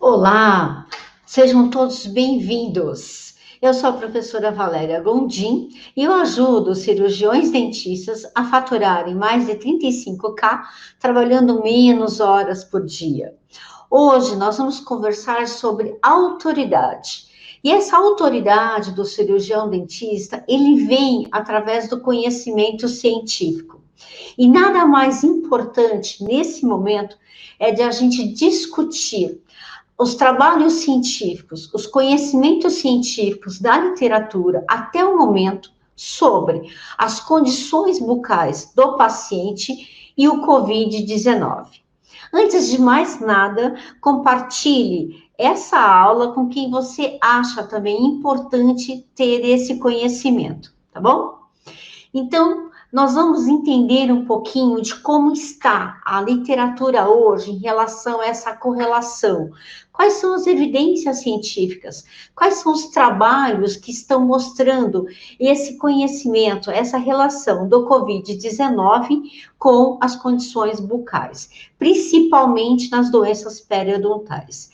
Olá, sejam todos bem-vindos. Eu sou a professora Valéria Gondim e eu ajudo os cirurgiões dentistas a faturarem mais de 35K trabalhando menos horas por dia. Hoje nós vamos conversar sobre autoridade. E essa autoridade do cirurgião dentista, ele vem através do conhecimento científico. E nada mais importante nesse momento é de a gente discutir os trabalhos científicos, os conhecimentos científicos da literatura até o momento sobre as condições bucais do paciente e o Covid-19. Antes de mais nada, compartilhe essa aula com quem você acha também importante ter esse conhecimento, tá bom? Então, nós vamos entender um pouquinho de como está a literatura hoje em relação a essa correlação. Quais são as evidências científicas? Quais são os trabalhos que estão mostrando esse conhecimento, essa relação do Covid-19 com as condições bucais, principalmente nas doenças periodontais?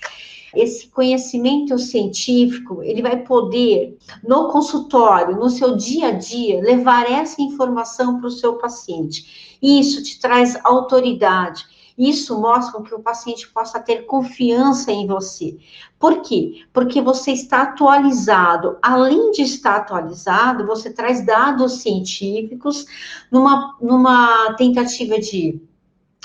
Esse conhecimento científico, ele vai poder, no consultório, no seu dia a dia, levar essa informação para o seu paciente. Isso te traz autoridade. Isso mostra com que o paciente possa ter confiança em você. Por quê? Porque você está atualizado. Além de estar atualizado, você traz dados científicos numa tentativa de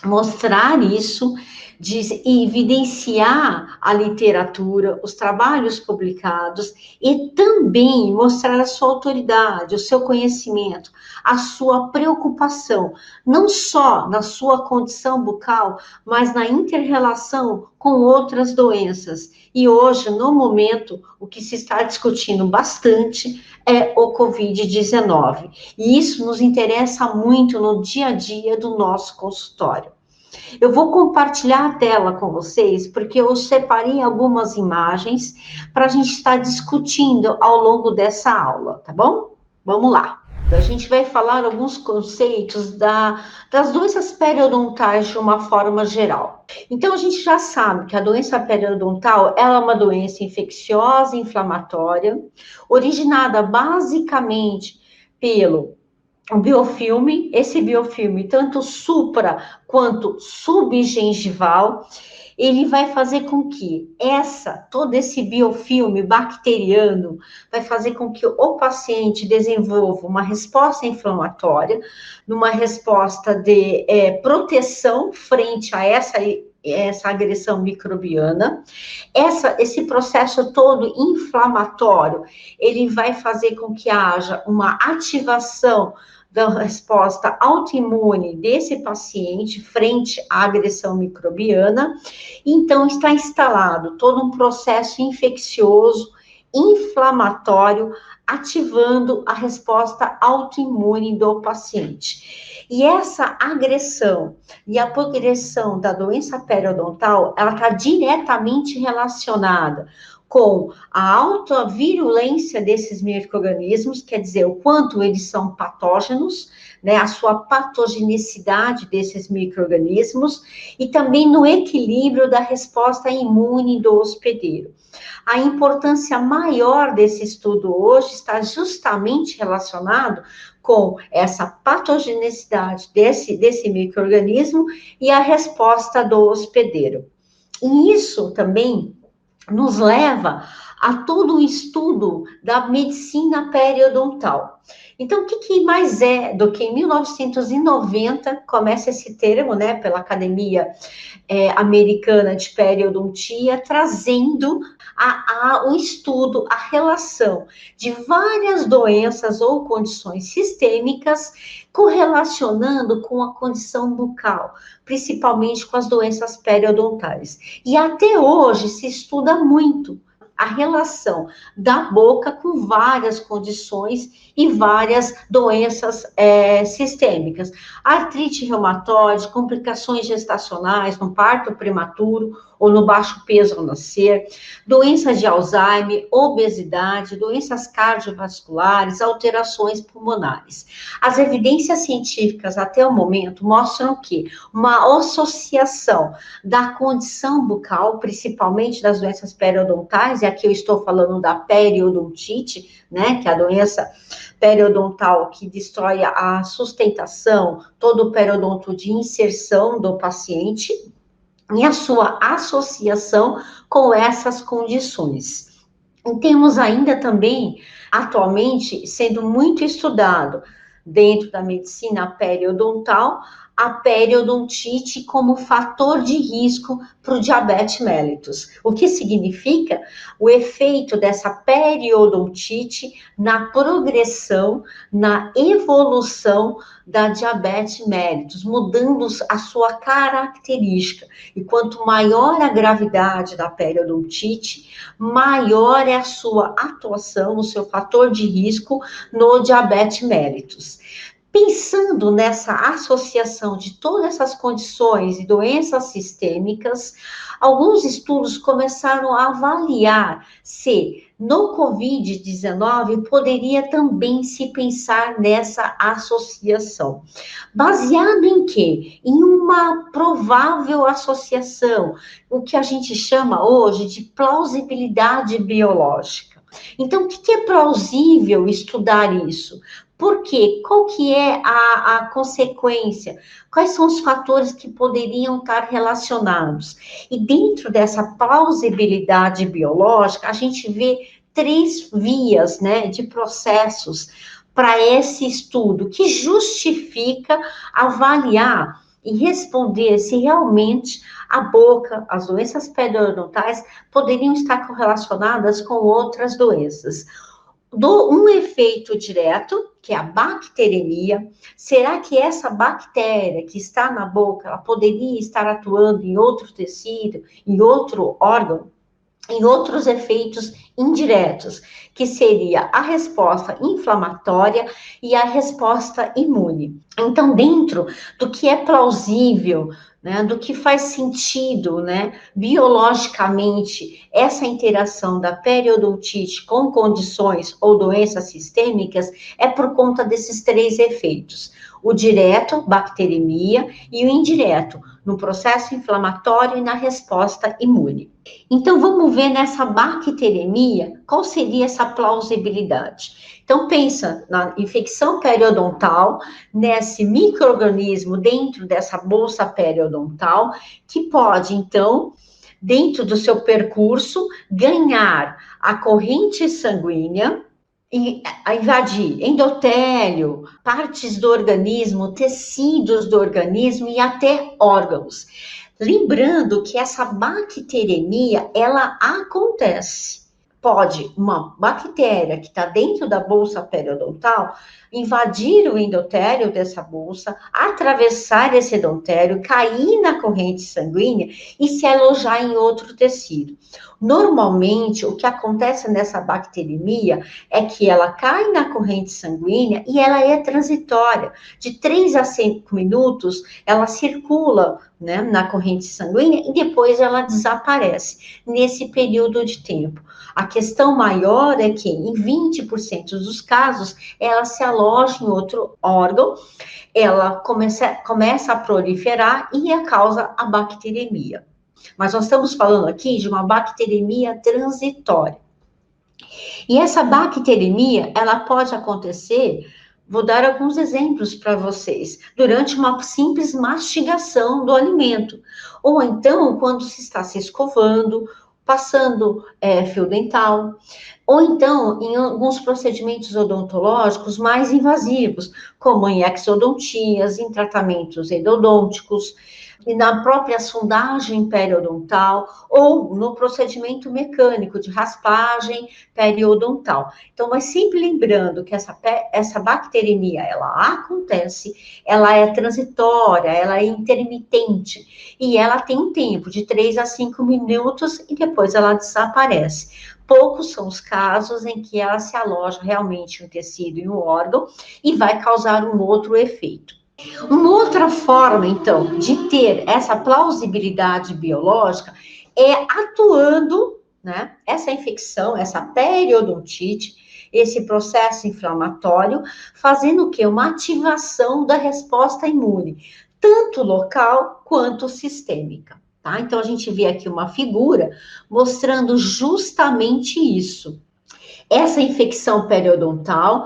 mostrar isso, de evidenciar a literatura, os trabalhos publicados e também mostrar a sua autoridade, o seu conhecimento, a sua preocupação, não só na sua condição bucal, mas na inter-relação com outras doenças. E hoje, no momento, o que se está discutindo bastante é o Covid-19. E isso nos interessa muito no dia a dia do nosso consultório. Eu vou compartilhar a tela com vocês, porque eu separei algumas imagens para a gente estar discutindo ao longo dessa aula, tá bom? Vamos lá. A gente vai falar alguns conceitos das doenças periodontais de uma forma geral. Então, a gente já sabe que a doença periodontal ela é uma doença infecciosa e inflamatória, originada basicamente pelo um biofilme, esse biofilme, tanto supra quanto subgengival, ele vai fazer com que todo esse biofilme bacteriano vai fazer com que o paciente desenvolva uma resposta inflamatória, numa resposta de proteção frente a essa agressão microbiana. Esse processo todo inflamatório, ele vai fazer com que haja uma ativação da resposta autoimune desse paciente frente à agressão microbiana. Então, está instalado todo um processo infeccioso, inflamatório, ativando a resposta autoimune do paciente. E essa agressão e a progressão da doença periodontal, ela está diretamente relacionada com a alta virulência desses micro-organismos, quer dizer, o quanto eles são patógenos, né, a sua patogenicidade desses micro-organismos, e também no equilíbrio da resposta imune do hospedeiro. A importância maior desse estudo hoje está justamente relacionado com essa patogenicidade desse micro-organismo e a resposta do hospedeiro. E isso também nos leva a todo o estudo da medicina periodontal. Então, o que mais é do que em 1990 começa esse termo, né, pela Academia Americana de Periodontia, trazendo o estudo, a relação de várias doenças ou condições sistêmicas correlacionando com a condição bucal, principalmente com as doenças periodontais. E até hoje se estuda muito a relação da boca com várias condições e várias doenças sistêmicas. Artrite reumatoide, complicações gestacionais, no parto prematuro, ou no baixo peso ao nascer, doenças de Alzheimer, obesidade, doenças cardiovasculares, alterações pulmonares. As evidências científicas até o momento mostram que uma associação da condição bucal, principalmente das doenças periodontais, e aqui eu estou falando da periodontite, né, que é a doença periodontal que destrói a sustentação, todo o periodonto de inserção do paciente, e a sua associação com essas condições. E temos ainda também, atualmente, sendo muito estudado dentro da medicina periodontal, a periodontite como fator de risco para o diabetes mellitus. O que significa o efeito dessa periodontite na progressão, na evolução da diabetes mellitus, mudando a sua característica. E quanto maior a gravidade da periodontite, maior é a sua atuação, o seu fator de risco no diabetes mellitus. Pensando nessa associação de todas essas condições e doenças sistêmicas, alguns estudos começaram a avaliar se no Covid-19 poderia também se pensar nessa associação. Baseado em quê? Em uma provável associação, o que a gente chama hoje de plausibilidade biológica. Então, o que é plausível estudar isso? Por quê? Qual que é a consequência? Quais são os fatores que poderiam estar relacionados? E dentro dessa plausibilidade biológica, a gente vê 3 vias, né, de processos para esse estudo, que justifica avaliar e responder se realmente a boca, as doenças periodontais, poderiam estar correlacionadas com outras doenças. Um efeito direto, que é a bacteremia. Será que essa bactéria que está na boca, ela poderia estar atuando em outro tecido, em outro órgão? Em outros efeitos indiretos, que seria a resposta inflamatória e a resposta imune. Então, dentro do que é plausível, né, do que faz sentido, né, biologicamente, essa interação da periodontite com condições ou doenças sistêmicas é por conta desses 3 efeitos. O direto, bacteremia, e o indireto, no processo inflamatório e na resposta imune. Então, vamos ver nessa bacteremia, qual seria essa plausibilidade. Então, pensa na infecção periodontal, nesse micro-organismo dentro dessa bolsa periodontal, que pode, então, dentro do seu percurso, ganhar a corrente sanguínea, e a invadir endotélio, partes do organismo, tecidos do organismo e até órgãos. Lembrando que essa bacteremia, ela acontece. Pode uma bactéria que está dentro da bolsa periodontal invadir o endotélio dessa bolsa, atravessar esse endotélio, cair na corrente sanguínea e se alojar em outro tecido. Normalmente, o que acontece nessa bacteremia é que ela cai na corrente sanguínea e ela é transitória. De 3 a 5 minutos, ela circula, né, na corrente sanguínea e depois ela desaparece nesse período de tempo. A questão maior é que, em 20% dos casos, ela se aloja em outro órgão, ela começa a proliferar e causa a bacteremia. Mas nós estamos falando aqui de uma bacteremia transitória. E essa bacteremia, ela pode acontecer, vou dar alguns exemplos para vocês, durante uma simples mastigação do alimento. Ou então, quando se está se escovando, passando fio dental, ou então em alguns procedimentos odontológicos mais invasivos, como em exodontias, em tratamentos endodônticos, e na própria sondagem periodontal, ou no procedimento mecânico de raspagem periodontal. Então, mas sempre lembrando que essa bacteremia, ela acontece, ela é transitória, ela é intermitente, e ela tem um tempo de 3 a 5 minutos e depois ela desaparece. Poucos são os casos em que ela se aloja realmente em um tecido, em um órgão, e vai causar um outro efeito. Uma outra forma, então, de ter essa plausibilidade biológica é atuando, né? Essa infecção, essa periodontite, esse processo inflamatório, fazendo o quê? Uma ativação da resposta imune, tanto local quanto sistêmica, tá? Então, a gente vê aqui uma figura mostrando justamente isso. Essa infecção periodontal,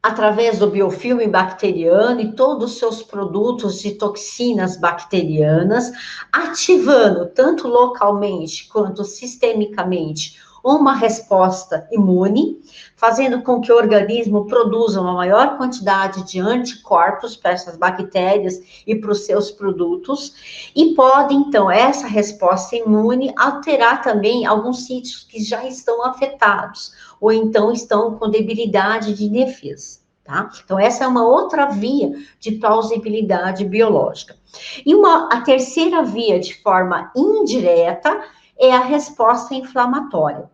através do biofilme bacteriano e todos os seus produtos de toxinas bacterianas, ativando tanto localmente quanto sistemicamente uma resposta imune, fazendo com que o organismo produza uma maior quantidade de anticorpos para essas bactérias e para os seus produtos, e pode, então, essa resposta imune alterar também alguns sítios que já estão afetados, ou então estão com debilidade de defesa. Tá? Então, essa é uma outra via de plausibilidade biológica. E a terceira via, de forma indireta, é a resposta inflamatória.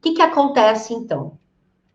O que acontece, então?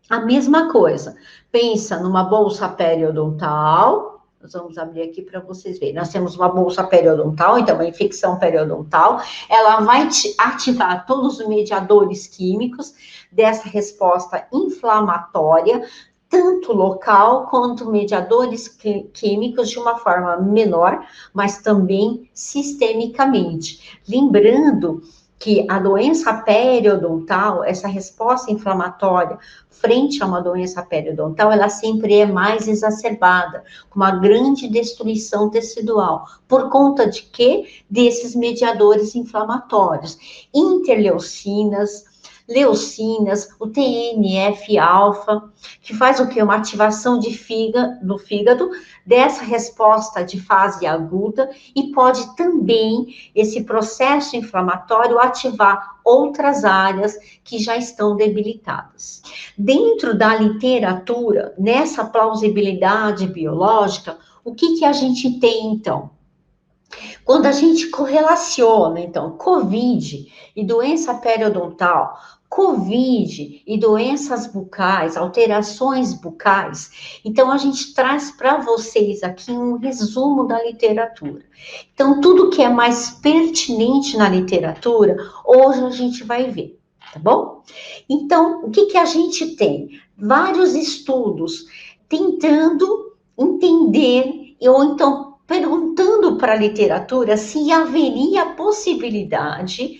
A mesma coisa. Pensa numa bolsa periodontal. Nós vamos abrir aqui para vocês verem. Nós temos uma bolsa periodontal, então, uma infecção periodontal. Ela vai ativar todos os mediadores químicos dessa resposta inflamatória, tanto local quanto mediadores químicos de uma forma menor, mas também sistemicamente. Lembrando que a doença periodontal, essa resposta inflamatória frente a uma doença periodontal, ela sempre é mais exacerbada, com uma grande destruição tecidual. Por conta de quê? Desses mediadores inflamatórios, interleucinas, leucinas, o TNF-alfa, que faz o quê? Uma ativação do fígado, dessa resposta de fase aguda, e pode também, esse processo inflamatório, ativar outras áreas que já estão debilitadas. Dentro da literatura, nessa plausibilidade biológica, o que a gente tem, então? Quando a gente correlaciona, então, COVID e doença periodontal, COVID e doenças bucais, alterações bucais, então a gente traz para vocês aqui um resumo da literatura. Então, tudo que é mais pertinente na literatura, hoje a gente vai ver, tá bom? Então, o que a gente tem? Vários estudos tentando entender, ou então perguntando para a literatura se haveria possibilidade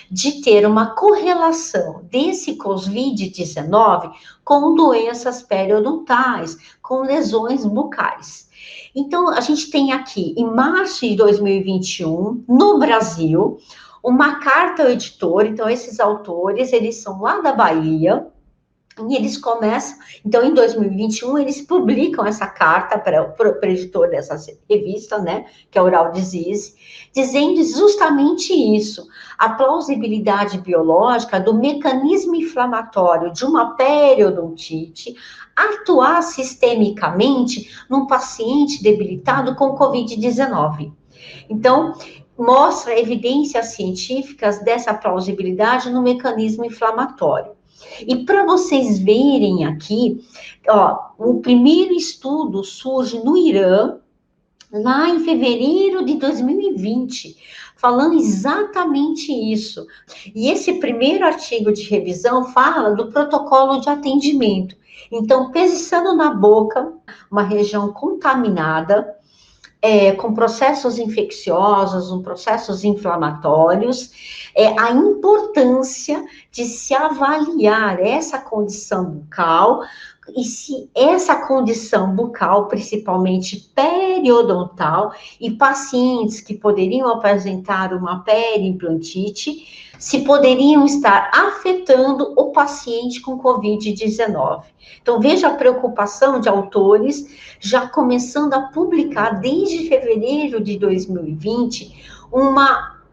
de ter uma correlação desse COVID-19 com doenças periodontais, com lesões bucais. Então, a gente tem aqui, em março de 2021, no Brasil, uma carta ao editor. Então, esses autores, eles são lá da Bahia, e eles começam, então, em 2021, eles publicam essa carta para o editor dessa revista, né, que é Oral Disease, dizendo justamente isso, a plausibilidade biológica do mecanismo inflamatório de uma periodontite atuar sistemicamente num paciente debilitado com Covid-19. Então, mostra evidências científicas dessa plausibilidade no mecanismo inflamatório. E para vocês verem aqui, ó, o primeiro estudo surge no Irã, lá em fevereiro de 2020, falando exatamente isso. E esse primeiro artigo de revisão fala do protocolo de atendimento. Então, pensando na boca, uma região contaminada, com processos infecciosos, processos inflamatórios, a importância de se avaliar essa condição bucal, e se essa condição bucal, principalmente periodontal, e pacientes que poderiam apresentar uma periimplantite, se poderiam estar afetando o paciente com Covid-19. Então, veja a preocupação de autores já começando a publicar desde fevereiro de 2020,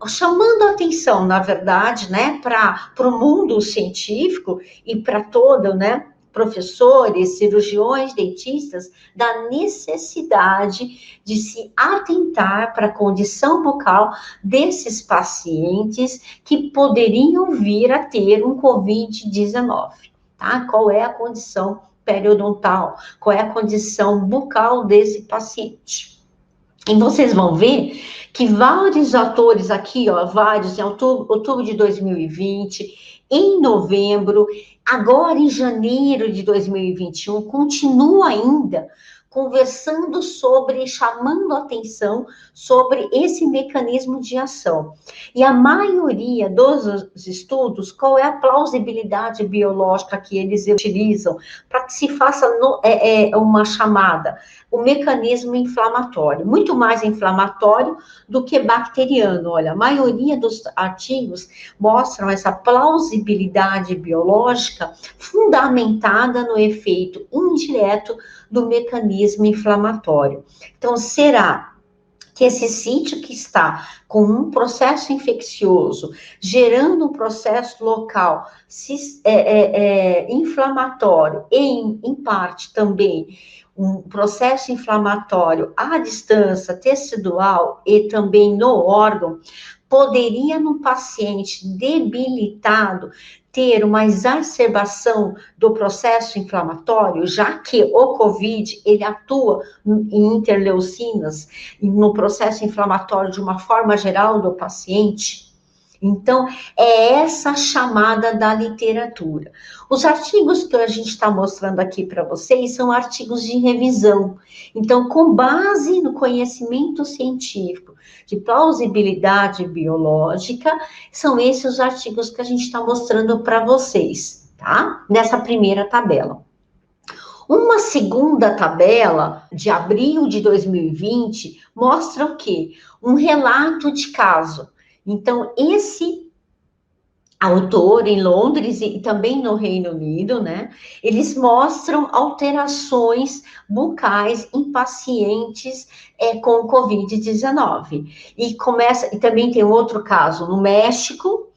chamando a atenção, na verdade, né, para o mundo científico e para todo, né, professores, cirurgiões, dentistas, da necessidade de se atentar para a condição bucal desses pacientes que poderiam vir a ter um Covid-19, tá? Qual é a condição periodontal? Qual é a condição bucal desse paciente? E vocês vão ver que vários atores aqui, ó, vários em outubro de 2020, em novembro, agora em janeiro de 2021, continua ainda conversando sobre, chamando atenção sobre esse mecanismo de ação. E a maioria dos estudos, qual é a plausibilidade biológica que eles utilizam para que se faça uma chamada? O mecanismo inflamatório, muito mais inflamatório do que bacteriano. Olha, a maioria dos artigos mostram essa plausibilidade biológica fundamentada no efeito indireto do mecanismo inflamatório. Então, será que esse sítio que está com um processo infeccioso, gerando um processo local inflamatório, em parte também um processo inflamatório à distância tecidual e também no órgão, poderia, no paciente debilitado, ter uma exacerbação do processo inflamatório, já que o COVID, ele atua em interleucinas, no processo inflamatório de uma forma geral do paciente. Então, é essa chamada da literatura. Os artigos que a gente está mostrando aqui para vocês são artigos de revisão. Então, com base no conhecimento científico de plausibilidade biológica, são esses os artigos que a gente está mostrando para vocês, tá? Nessa primeira tabela. Uma segunda tabela, de abril de 2020, mostra o quê? Um relato de caso. Então, esse autor em Londres e também no Reino Unido, né? Eles mostram alterações bucais em pacientes com Covid-19. E também tem outro caso no México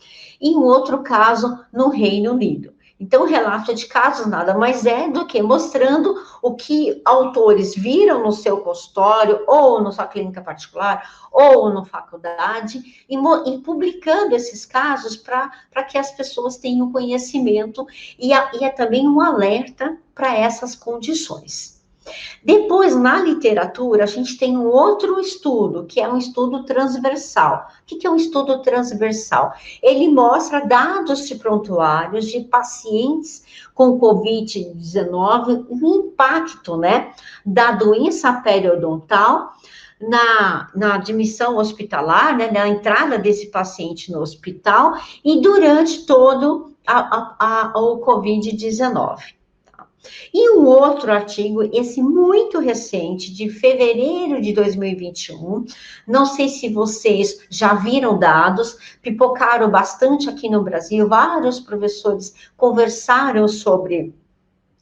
e um outro caso no Reino Unido. Então, o relato de casos nada mais é do que mostrando o que autores viram no seu consultório, ou na sua clínica particular, ou na faculdade, e publicando esses casos para que as pessoas tenham conhecimento e é também um alerta para essas condições. Depois, na literatura, a gente tem um outro estudo, que é um estudo transversal. O que é um estudo transversal? Ele mostra dados de prontuários de pacientes com Covid-19, o impacto, né, da doença periodontal na admissão hospitalar, né, na entrada desse paciente no hospital e durante todo o Covid-19. E um outro artigo, esse muito recente, de fevereiro de 2021, não sei se vocês já viram dados, pipocaram bastante aqui no Brasil, vários professores conversaram sobre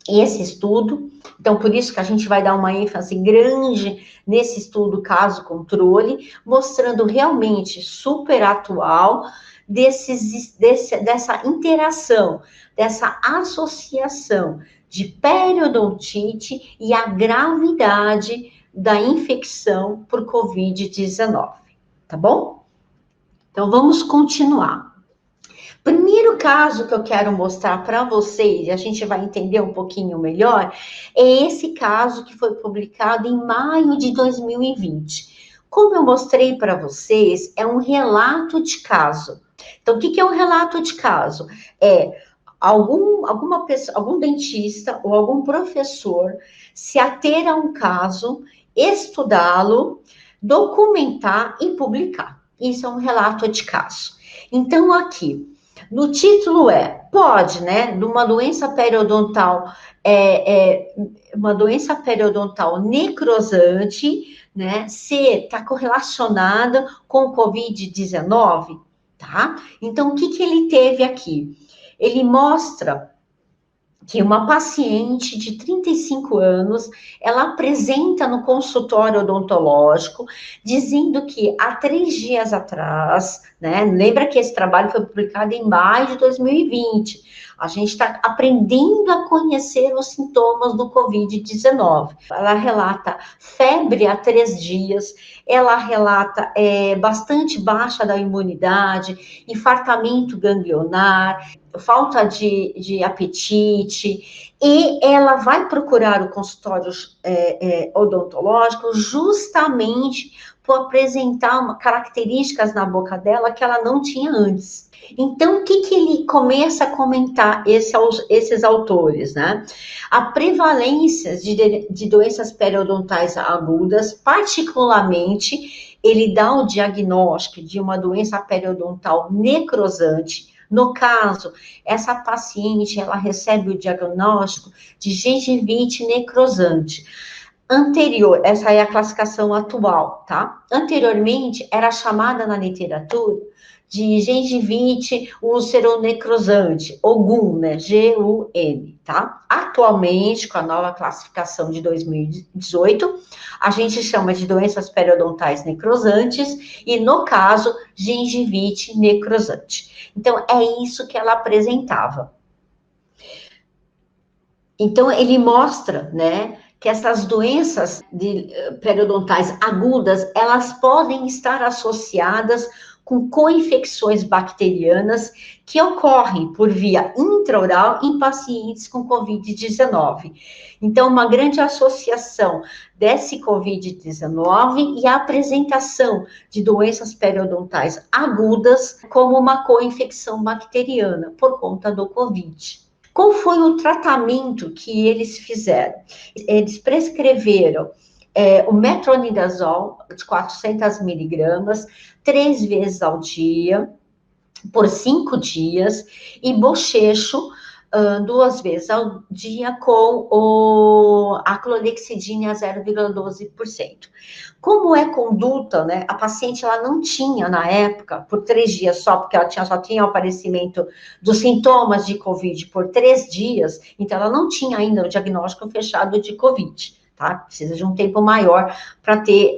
esse estudo, então por isso que a gente vai dar uma ênfase grande nesse estudo caso controle, mostrando realmente super atual dessa interação, dessa associação de periodontite e a gravidade da infecção por Covid-19, tá bom? Então, vamos continuar. Primeiro caso que eu quero mostrar para vocês, e a gente vai entender um pouquinho melhor, é esse caso que foi publicado em maio de 2020. Como eu mostrei para vocês, é um relato de caso. Então, o que é um relato de caso? Algum dentista ou algum professor se ater a um caso, estudá-lo, documentar e publicar. Isso é um relato de caso. Então, aqui, no título pode, né, numa doença periodontal, uma doença periodontal necrosante, né, está correlacionada com o Covid-19, tá? Então, o que ele teve aqui? Ele mostra que uma paciente de 35 anos, ela apresenta no consultório odontológico, dizendo que há 3 dias atrás, né, lembra que esse trabalho foi publicado em maio de 2020, a gente está aprendendo a conhecer os sintomas do Covid-19. Ela relata febre há 3 dias, ela relata bastante baixa da imunidade, infartamento ganglionar, falta de apetite, e ela vai procurar o consultório odontológico justamente por apresentar características na boca dela que ela não tinha antes. Então, o que ele começa a comentar, esses autores, né? A prevalência de doenças periodontais agudas, particularmente, ele dá o diagnóstico de uma doença periodontal necrosante. No caso, essa paciente, ela recebe o diagnóstico de gengivite necrosante. Essa é a classificação atual, tá? Anteriormente, era chamada na literatura de gengivite ulceronecrosante, ou GUN, né? G-U-N, tá? Atualmente, com a nova classificação de 2018, a gente chama de doenças periodontais necrosantes e, no caso, gengivite necrosante. Então, é isso que ela apresentava. Então, ele mostra, né, que essas doenças periodontais agudas, elas podem estar associadas com co-infecções bacterianas que ocorrem por via intraoral em pacientes com Covid-19. Então, uma grande associação desse Covid-19 e a apresentação de doenças periodontais agudas como uma co-infecção bacteriana por conta do Covid. Qual foi o tratamento que eles fizeram? Eles prescreveram o metronidazol de 400 miligramas, 3 vezes ao dia, por 5 dias, e bochecho 2 vezes ao dia com a clorexidina 0,12%. Como é conduta, né? A paciente, ela não tinha, na época, por 3 dias só, porque ela só tinha o aparecimento dos sintomas de Covid por 3 dias, então ela não tinha ainda o diagnóstico fechado de Covid, tá? Precisa de um tempo maior para ter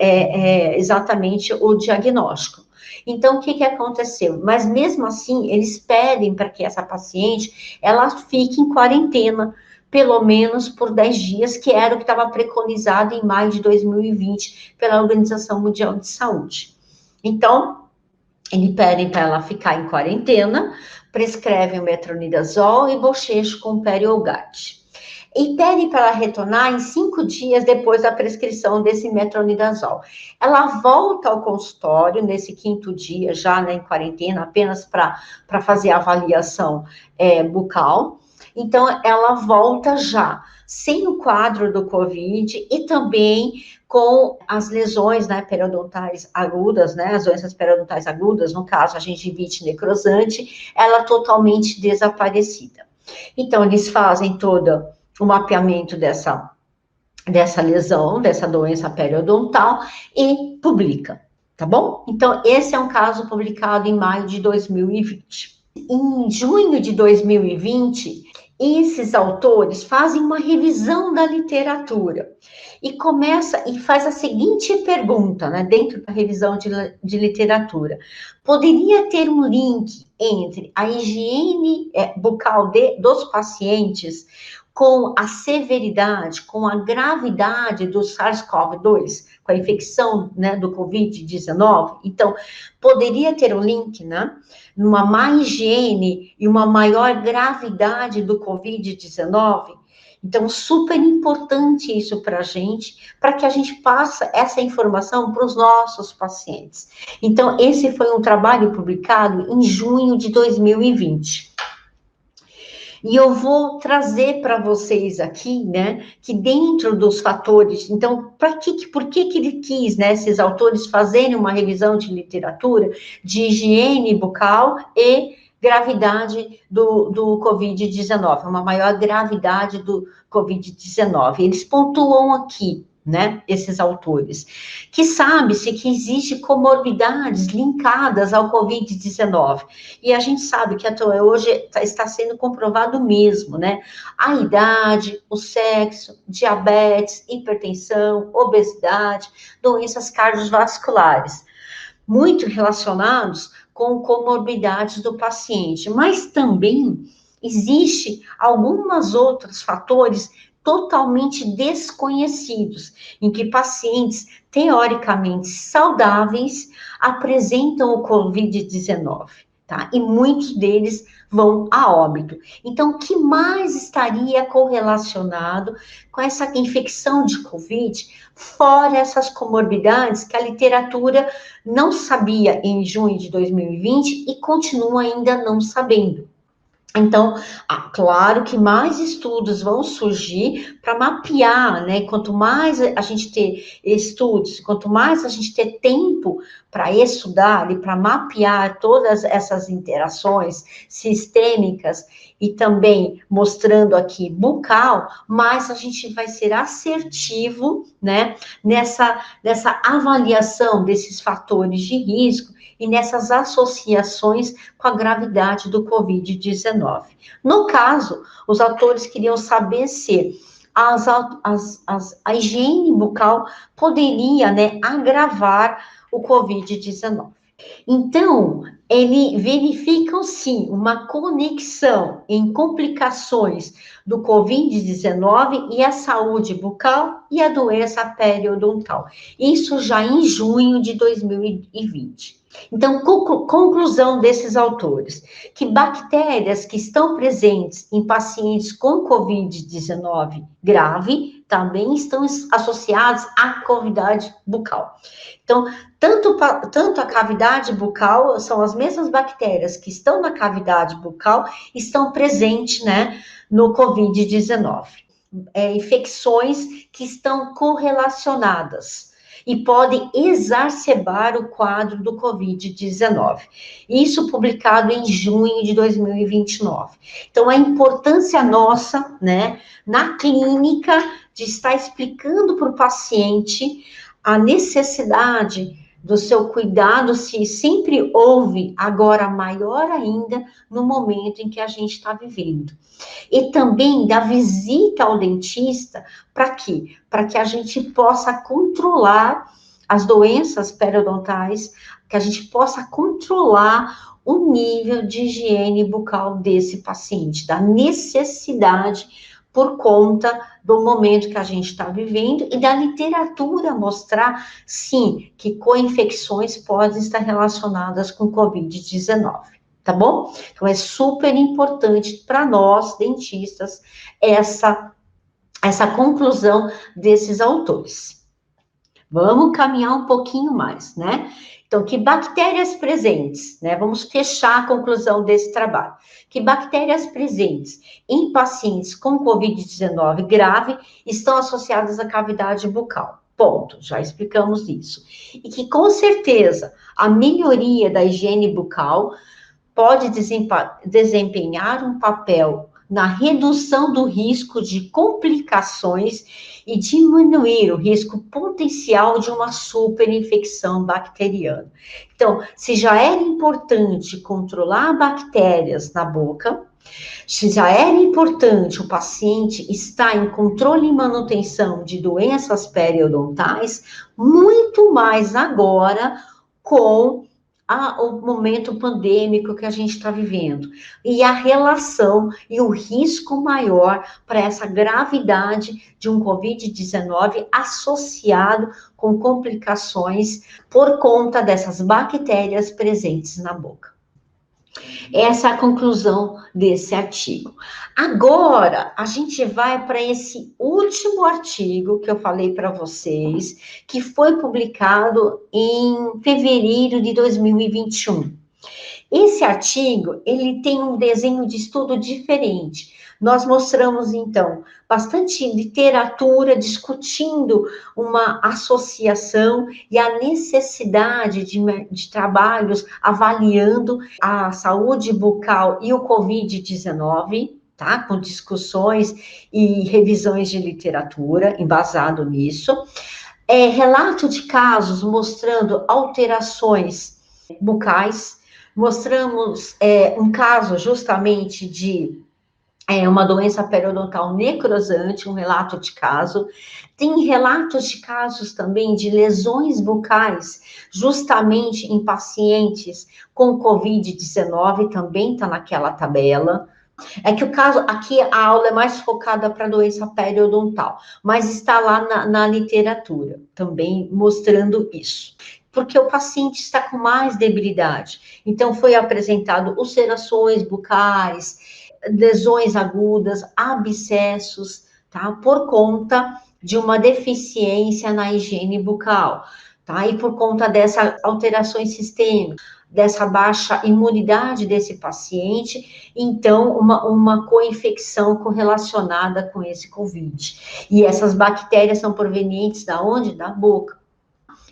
exatamente o diagnóstico. Então, o que aconteceu? Mas, mesmo assim, eles pedem para que essa paciente, ela fique em quarentena, pelo menos por 10 dias, que era o que estava preconizado em maio de 2020 pela Organização Mundial de Saúde. Então, eles pedem para ela ficar em quarentena, prescrevem o metronidazol e bochecho com periolgate. E pedem para ela retornar em 5 dias depois da prescrição desse metronidazol. Ela volta ao consultório nesse 5º dia, já em quarentena, apenas para fazer a avaliação bucal. Então, ela volta já, sem o quadro do Covid e também com as lesões, né, periodontais agudas, né, as doenças periodontais agudas, no caso, a gengivite necrosante, ela totalmente desaparecida. Então, eles fazem todo o mapeamento dessa lesão, dessa doença periodontal e publica, tá bom? Então, esse é um caso publicado em maio de 2020. Em junho de 2020, esses autores fazem uma revisão da literatura e faz a seguinte pergunta, né, dentro da revisão de literatura: poderia ter um link entre a higiene bucal dos pacientes com a severidade, com a gravidade do SARS-CoV-2, com a infecção, né, do Covid-19? Então, poderia ter um link, né, numa má higiene e uma maior gravidade do Covid-19? Então, super importante isso para que a gente passe essa informação para os nossos pacientes. Então, esse foi um trabalho publicado em junho de 2020. E eu vou trazer para vocês aqui, né, que dentro dos fatores, então, por que ele quis, né, esses autores fazerem uma revisão de literatura de higiene bucal e gravidade do Covid-19, uma maior gravidade do Covid-19. Eles pontuam aqui, né, esses autores, que sabe-se que existe comorbidades linkadas ao Covid-19, e a gente sabe que até hoje está sendo comprovado mesmo, né, a idade, o sexo, diabetes, hipertensão, obesidade, doenças cardiovasculares, muito relacionados com comorbidades do paciente, mas também existe alguns outros fatores totalmente desconhecidos, em que pacientes teoricamente saudáveis apresentam o Covid-19. tá? E muitos deles vão a óbito. Então, o que mais estaria correlacionado com essa infecção de Covid, fora essas comorbidades que a literatura não sabia em junho de 2020 e continua ainda não sabendo? Então, claro que mais estudos vão surgir para mapear, né? Quanto mais a gente ter estudos, quanto mais a gente ter tempo para estudar e para mapear todas essas interações sistêmicas e também mostrando aqui bucal, mais a gente vai ser assertivo, né? Nessa avaliação desses fatores de risco e nessas associações com a gravidade do Covid-19. No caso, os autores queriam saber se a higiene bucal poderia, né, agravar o Covid-19. Então, ele verificam sim uma conexão em complicações do Covid-19 e a saúde bucal e a doença periodontal. Isso já em junho de 2020. Então, conclusão desses autores, que bactérias que estão presentes em pacientes com Covid-19 grave também estão associadas à cavidade bucal. Então, tanto a cavidade bucal, são as mesmas bactérias que estão na cavidade bucal, estão presentes, né, no Covid-19. Infecções que estão correlacionadas e podem exacerbar o quadro do Covid-19. Isso publicado em junho de 2029. Então, a importância nossa, né, na clínica, de estar explicando para o paciente a necessidade do seu cuidado, se sempre houve, agora maior ainda, no momento em que a gente está vivendo. E também da visita ao dentista, para quê? Para que a gente possa controlar as doenças periodontais, que a gente possa controlar o nível de higiene bucal desse paciente, da necessidade por conta do momento que a gente está vivendo e da literatura mostrar, sim, que co-infecções podem estar relacionadas com Covid-19, tá bom? Então, é super importante para nós, dentistas, essa conclusão desses autores. Vamos caminhar um pouquinho mais, né? Então, que bactérias presentes, né? Vamos fechar a conclusão desse trabalho. Que bactérias presentes em pacientes com Covid-19 grave estão associadas à cavidade bucal. Ponto, já explicamos isso. E que, com certeza, a melhoria da higiene bucal pode desempenhar um papel na redução do risco de complicações e diminuir o risco potencial de uma superinfecção bacteriana. Então, se já era importante controlar bactérias na boca, se já era importante o paciente estar em controle e manutenção de doenças periodontais, muito mais agora com o momento pandêmico que a gente está vivendo, e a relação e o risco maior para essa gravidade de um Covid-19 associado com complicações por conta dessas bactérias presentes na boca. Essa é a conclusão desse artigo. Agora, a gente vai para esse último artigo que eu falei para vocês, que foi publicado em fevereiro de 2021. Esse artigo, ele tem um desenho de estudo diferente. Nós mostramos, então, bastante literatura discutindo uma associação e a necessidade de trabalhos avaliando a saúde bucal e o Covid-19, tá? Com discussões e revisões de literatura embasado nisso. Relato de casos mostrando alterações bucais. Mostramos um caso justamente de uma doença periodontal necrosante, um relato de caso. Tem relatos de casos também de lesões bucais, justamente em pacientes com Covid-19, também está naquela tabela. É que o caso, aqui a aula é mais focada para a doença periodontal, mas está lá na literatura, também mostrando isso. porque o paciente está com mais debilidade. Então, foi apresentado ulcerações bucais, lesões agudas, abscessos, tá? Por conta de uma deficiência na higiene bucal, tá? E por conta dessas alterações sistêmicas, dessa baixa imunidade desse paciente, então uma co-infecção correlacionada com esse COVID. E essas bactérias são provenientes da onde? Da boca.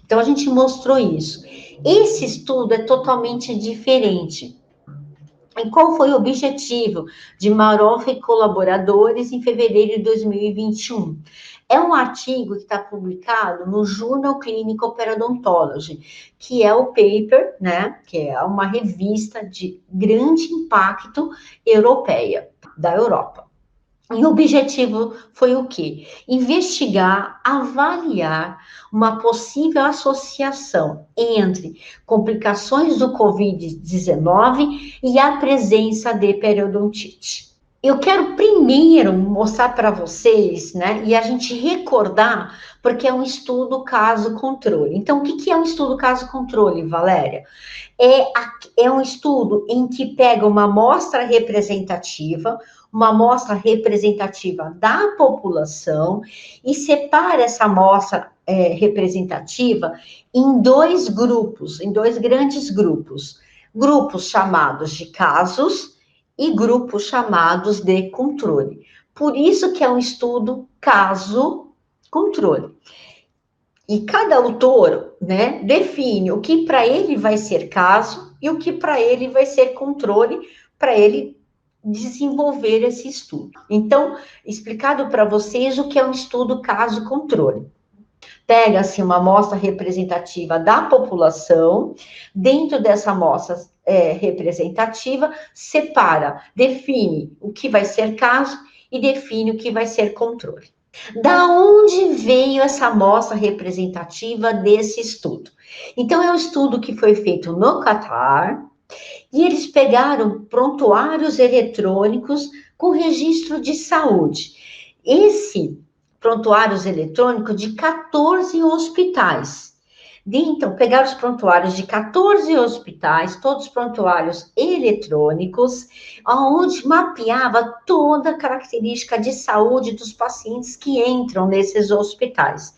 Então a gente mostrou isso. Esse estudo é totalmente diferente. E qual foi o objetivo de Maroff e colaboradores em fevereiro de 2021? É um artigo que está publicado no Journal Clinical Periodontology, que é o paper, né, que é uma revista de grande impacto europeia, da Europa. E o objetivo foi o quê? Investigar, avaliar uma possível associação entre complicações do COVID-19 e a presença de periodontite. Eu quero primeiro mostrar para vocês, né, e a gente recordar, porque é um estudo caso-controle. Então, o que é um estudo caso-controle, Valéria? É um estudo em que pega uma amostra representativa da população e separa essa amostra representativa em dois grupos, em dois grandes grupos. Grupos chamados de casos e grupos chamados de controle. Por isso que é um estudo caso-controle. E cada autor, né, define o que para ele vai ser caso e o que para ele vai ser controle, para ele desenvolver esse estudo. Então, explicado para vocês o que é um estudo caso-controle. Pega-se uma amostra representativa da população, dentro dessa amostra representativa, separa, define o que vai ser caso e define o que vai ser controle. Da onde veio essa amostra representativa desse estudo? Então, é um estudo que foi feito no Catar, e eles pegaram prontuários eletrônicos com registro de saúde. Esse prontuários eletrônicos de 14 hospitais. Então, pegaram os prontuários de 14 hospitais, todos prontuários eletrônicos, onde mapeava toda a característica de saúde dos pacientes que entram nesses hospitais.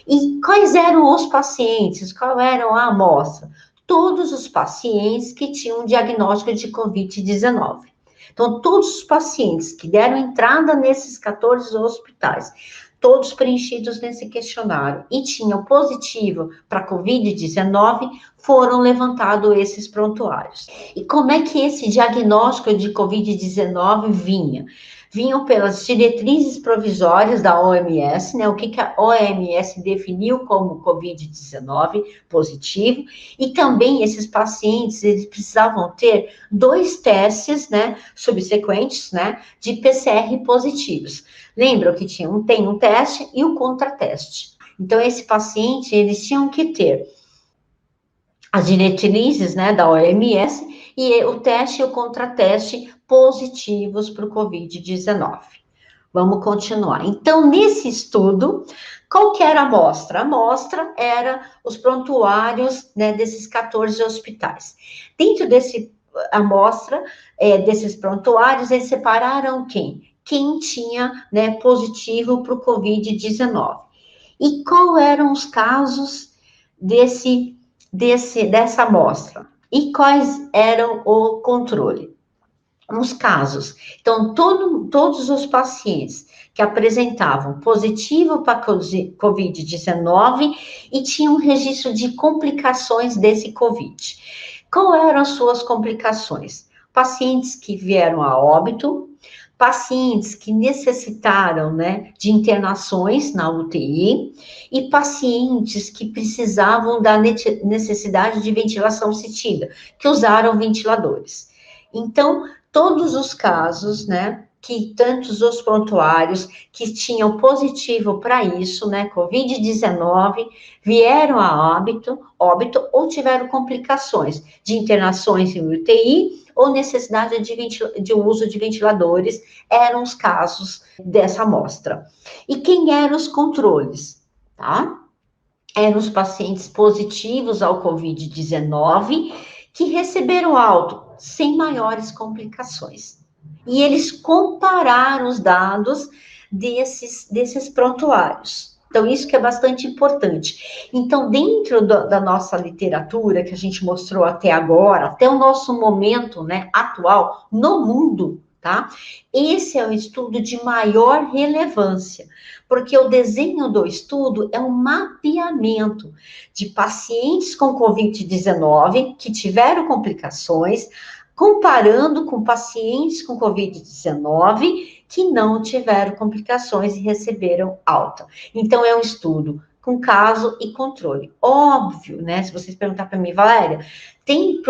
E quais eram os pacientes? Qual era a amostra? Todos os pacientes que tinham diagnóstico de COVID-19. Então, todos os pacientes que deram entrada nesses 14 hospitais, todos preenchidos nesse questionário, e tinham positivo para COVID-19, foram levantados esses prontuários. E como é que esse diagnóstico de COVID-19 vinha? Vinham pelas diretrizes provisórias da OMS, né? O que a OMS definiu como COVID-19 positivo, e também esses pacientes, eles precisavam ter 2 testes, né, subsequentes, né, de PCR positivos. Lembram que tem um teste e o contrateste. Então, esse paciente, eles tinham que ter as diretrizes, né, da OMS, e o teste e o contrateste positivos para o COVID-19. Vamos continuar. Então, nesse estudo, qual que era a amostra? A amostra era os prontuários, né, desses 14 hospitais. Dentro desse amostra, desses prontuários, eles separaram quem tinha, né, positivo para o COVID-19. E qual eram os casos dessa amostra? E quais eram o controle? Os casos. Então, todos os pacientes que apresentavam positivo para COVID-19 e tinham registro de complicações desse COVID. Qual eram as suas complicações? Pacientes que vieram a óbito, pacientes que necessitaram, né, de internações na UTI e pacientes que precisavam da necessidade de ventilação assistida, que usaram ventiladores. Então, todos os casos, né, que tantos os prontuários que tinham positivo para isso, né, COVID-19, vieram a óbito ou tiveram complicações de internações em UTI ou necessidade de uso de ventiladores, eram os casos dessa amostra. E quem eram os controles, tá? eram os pacientes positivos ao Covid-19 que receberam alta sem maiores complicações. E eles compararam os dados desses prontuários. Então, isso que é bastante importante. Então, dentro da nossa literatura, que a gente mostrou até agora, até o nosso momento, né, atual, no mundo, tá? Esse é o estudo de maior relevância, porque o desenho do estudo é um mapeamento de pacientes com Covid-19 que tiveram complicações, comparando com pacientes com Covid-19 que não tiveram complicações e receberam alta. Então, é um estudo com caso e controle. Óbvio, né? Se vocês perguntar para mim, Valéria, tem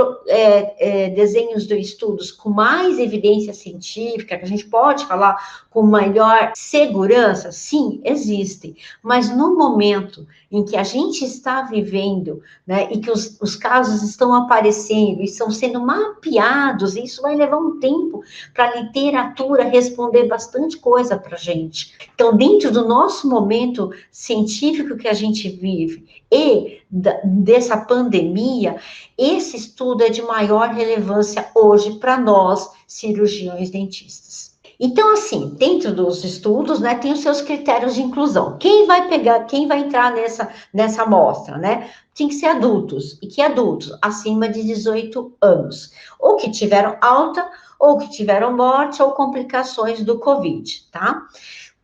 desenhos de estudos com mais evidência científica, que a gente pode falar com maior segurança? Sim, existem. Mas no momento em que a gente está vivendo, né, e que os casos estão aparecendo e estão sendo mapeados, isso vai levar um tempo para a literatura responder bastante coisa para a gente. Então, dentro do nosso momento científico que a gente vive e dessa pandemia, esse estudo é de maior relevância hoje para nós, cirurgiões dentistas. Então, assim, dentro dos estudos, né, tem os seus critérios de inclusão. Quem vai entrar nessa amostra, né? Tem que ser adultos, e que adultos acima de 18 anos, ou que tiveram alta, ou que tiveram morte, ou complicações do Covid, tá?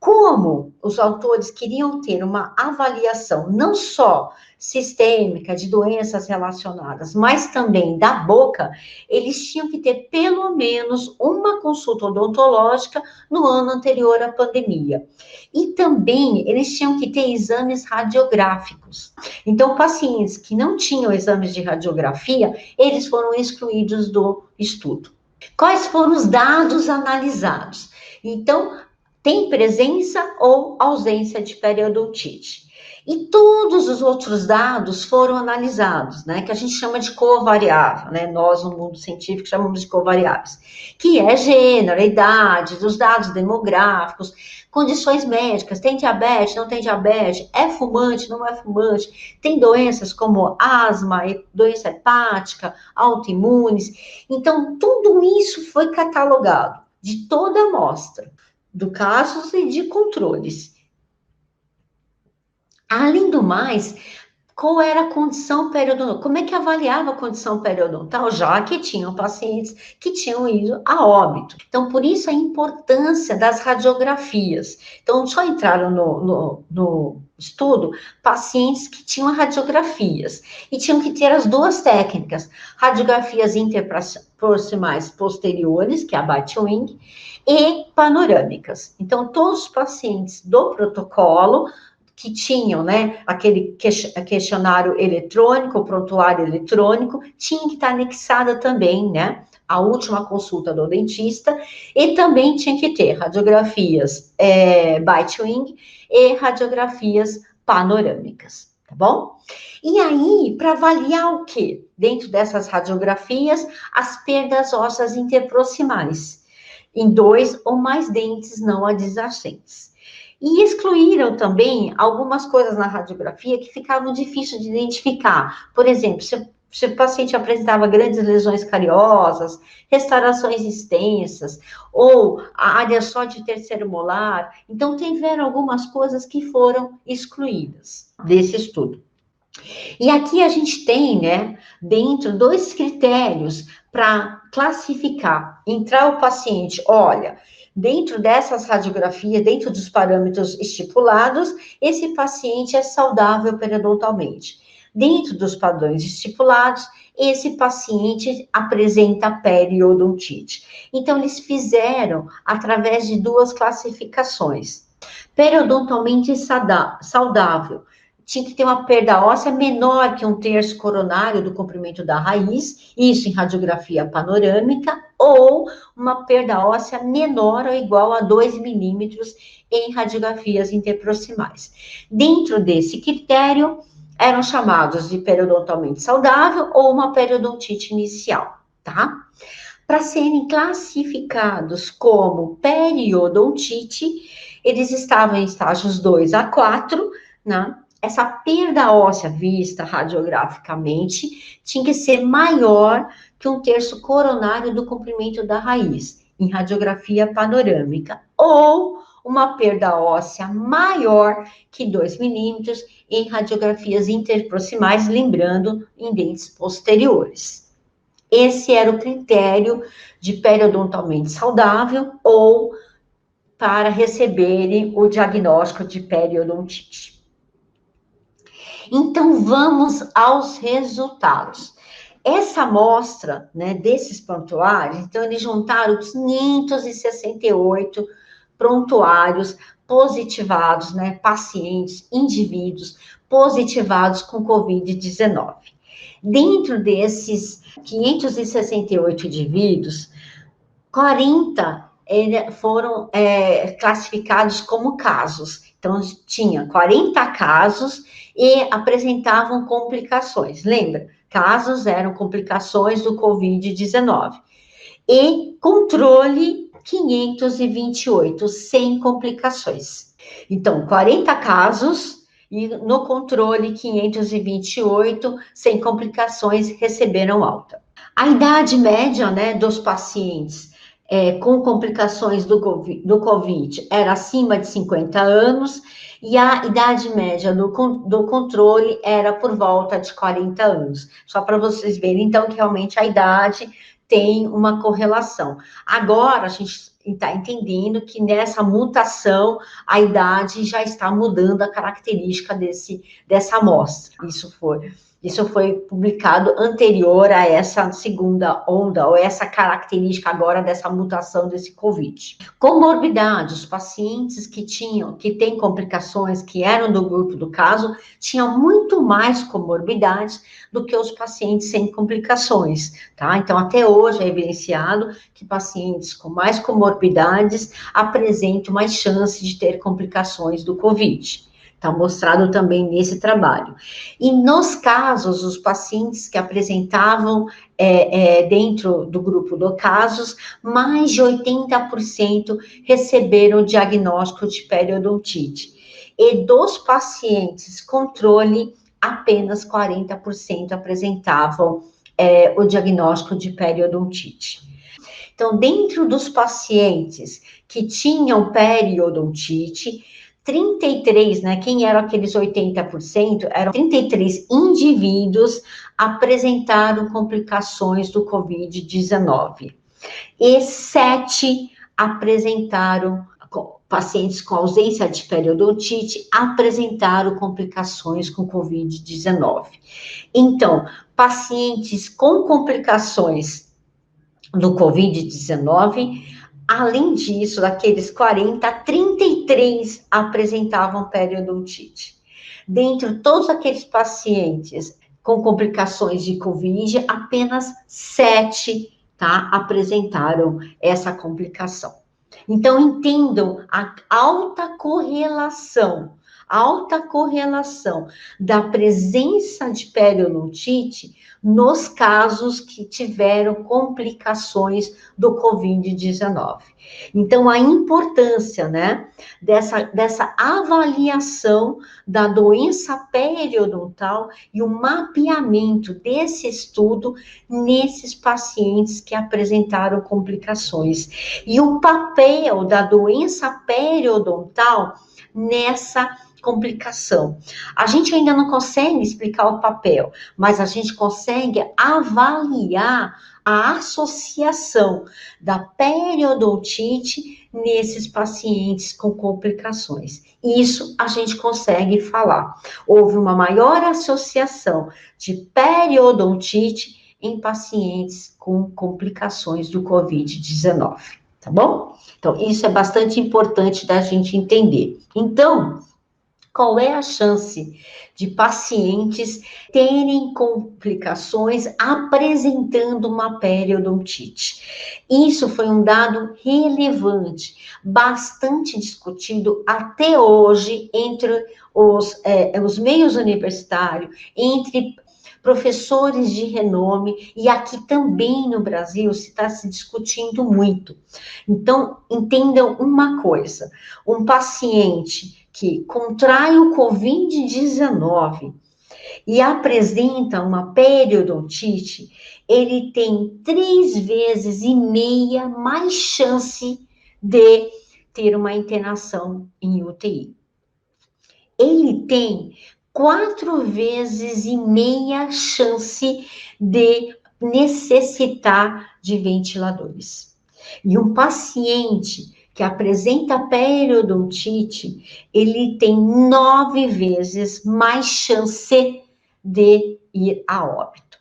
Como os autores queriam ter uma avaliação não só sistêmica de doenças relacionadas, mas também da boca, eles tinham que ter pelo menos uma consulta odontológica no ano anterior à pandemia. E também eles tinham que ter exames radiográficos. Então, pacientes que não tinham exames de radiografia, eles foram excluídos do estudo. Quais foram os dados analisados? Então, tem presença ou ausência de periodontite. E todos os outros dados foram analisados, né, que a gente chama de covariável, né, nós no mundo científico chamamos de covariáveis, que é gênero, idade, os dados demográficos, condições médicas, tem diabetes, não tem diabetes, é fumante, não é fumante, tem doenças como asma, doença hepática, autoimunes. Então, tudo isso foi catalogado de toda a amostra, do casos e de controles. Além do mais, qual era a condição periodontal? Como é que avaliava a condição periodontal, já que tinham pacientes que tinham ido a óbito? Então, por isso a importância das radiografias. Então, só entraram no estudo pacientes que tinham radiografias e tinham que ter as duas técnicas, radiografias interproximais posteriores, que é a Bite-Wing, e panorâmicas. Então, todos os pacientes do protocolo que tinham, né, aquele questionário eletrônico, o prontuário eletrônico, tinha que estar anexada também, né, a última consulta do dentista, e também tinha que ter radiografias Bite-Wing e radiografias panorâmicas, tá bom? E aí, para avaliar o quê? Dentro dessas radiografias, as perdas ósseas interproximais, em 2 ou mais dentes não adjacentes. E excluíram também algumas coisas na radiografia que ficavam difíceis de identificar. Por exemplo, se o paciente apresentava grandes lesões cariosas, restaurações extensas, ou a área só de terceiro molar. Então, tiveram algumas coisas que foram excluídas desse estudo. E aqui a gente tem, né, dentro 2 critérios para classificar, entrar o paciente, olha, dentro dessas radiografias, dentro dos parâmetros estipulados, esse paciente é saudável periodontalmente. Dentro dos padrões estipulados, esse paciente apresenta periodontite. Então, eles fizeram através de 2 classificações. Periodontalmente saudável, tinha que ter uma perda óssea menor que 1/3 coronário do comprimento da raiz, isso em radiografia panorâmica, ou uma perda óssea menor ou igual a 2 milímetros em radiografias interproximais. Dentro desse critério, eram chamados de periodontalmente saudável ou uma periodontite inicial, tá? Para serem classificados como periodontite, eles estavam em estágios 2 a 4, né? essa perda óssea vista radiograficamente tinha que ser maior que um terço coronário do comprimento da raiz, em radiografia panorâmica, ou uma perda óssea maior que 2 milímetros em radiografias interproximais, lembrando, em dentes posteriores. Esse era o critério de periodontalmente saudável ou para receberem o diagnóstico de periodontite. Então, vamos aos resultados. Essa amostra, né, desses prontuários, então, eles juntaram 568 prontuários positivados, né, pacientes, indivíduos positivados com Covid-19. Dentro desses 568 indivíduos, 40 foram classificados como casos. Então, tinha 40 casos e apresentavam complicações. Lembra? Casos eram complicações do Covid-19. E controle 528, sem complicações. Então, 40 casos e no controle 528, sem complicações, receberam alta. A idade média, né, dos pacientes com complicações do COVID era acima de 50 anos, e a idade média do controle era por volta de 40 anos. Só para vocês verem, então, que realmente a idade tem uma correlação. Agora, a gente está entendendo que nessa mutação, a idade já está mudando a característica dessa amostra. Isso foi publicado anterior a essa segunda onda, ou essa característica agora dessa mutação desse COVID. Comorbidades, os pacientes que têm complicações, que eram do grupo do caso, tinham muito mais comorbidades do que os pacientes sem complicações, tá? Então, até hoje é evidenciado que pacientes com mais comorbidades apresentam mais chance de ter complicações do COVID. Está mostrado também nesse trabalho. E nos casos, os pacientes que apresentavam dentro do grupo do casos, mais de 80% receberam diagnóstico de periodontite. E dos pacientes controle, apenas 40% apresentavam o diagnóstico de periodontite. Então, dentro dos pacientes que tinham periodontite, 33, né, quem eram aqueles 80%, eram 33 indivíduos apresentaram complicações do Covid-19. E 7 apresentaram, pacientes com ausência de periodontite, apresentaram complicações com Covid-19. Então, pacientes com complicações do Covid-19, além disso, daqueles 40, 33 apresentavam periodontite. Dentre todos aqueles pacientes com complicações de Covid, apenas 7, tá, apresentaram essa complicação. Então, entendam a alta correlação da presença de periodontite nos casos que tiveram complicações do Covid-19. Então, a importância, né, dessa avaliação da doença periodontal e o mapeamento desse estudo nesses pacientes que apresentaram complicações. E o papel da doença periodontal nessa complicação. A gente ainda não consegue explicar o papel, mas a gente consegue avaliar a associação da periodontite nesses pacientes com complicações. Isso a gente consegue falar. Houve uma maior associação de periodontite em pacientes com complicações do Covid-19, tá bom? Então, isso é bastante importante da gente entender. Então, qual é a chance de pacientes terem complicações apresentando uma periodontite? Isso foi um dado relevante, bastante discutido até hoje entre os meios universitários, entre professores de renome, e aqui também no Brasil se está se discutindo muito. Então, entendam uma coisa, um paciente que contrai o Covid-19 e apresenta uma periodontite, ele tem 3,5 vezes mais chance de ter uma internação em UTI. Ele tem 4,5 vezes chance de necessitar de ventiladores. E um paciente que apresenta periodontite, ele tem 9 vezes mais chance de ir a óbito.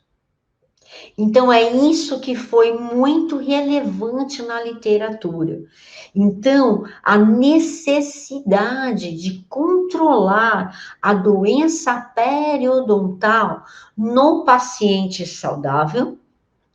Então, é isso que foi muito relevante na literatura. Então, a necessidade de controlar a doença periodontal no paciente saudável,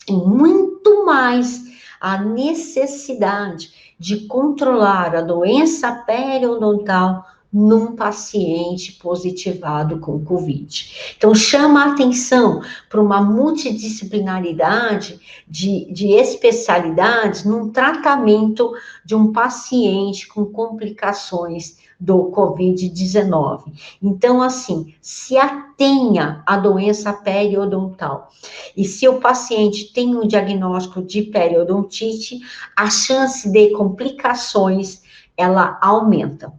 e muito mais a necessidade de controlar a doença periodontal num paciente positivado com Covid. Então, chama a atenção para uma multidisciplinaridade de especialidades num tratamento de um paciente com complicações do Covid-19. Então, assim, se atenha à doença periodontal. E se o paciente tem um diagnóstico de periodontite, a chance de complicações, ela aumenta.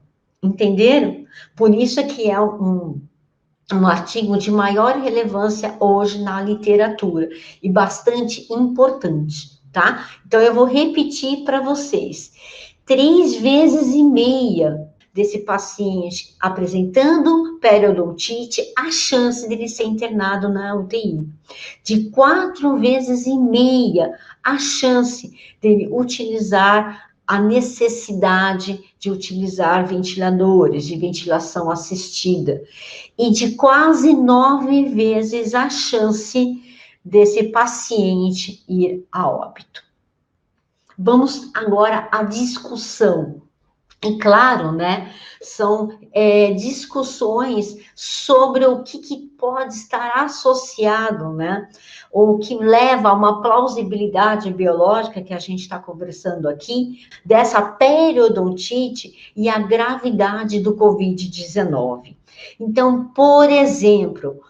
Entenderam? Por isso é que é um artigo de maior relevância hoje na literatura e bastante importante, tá? Então, eu vou repetir para vocês. 3,5 vezes desse paciente apresentando periodontite, a chance dele ser internado na UTI. De 4,5 vezes a chance dele utilizar a necessidade de utilizar ventiladores, de ventilação assistida, e de quase 9 vezes a chance desse paciente ir a óbito. Vamos agora à discussão. E claro, né, são discussões sobre o que pode estar associado, né, ou que leva a uma plausibilidade biológica, que a gente está conversando aqui, dessa periodontite e a gravidade do Covid-19. Então, por exemplo,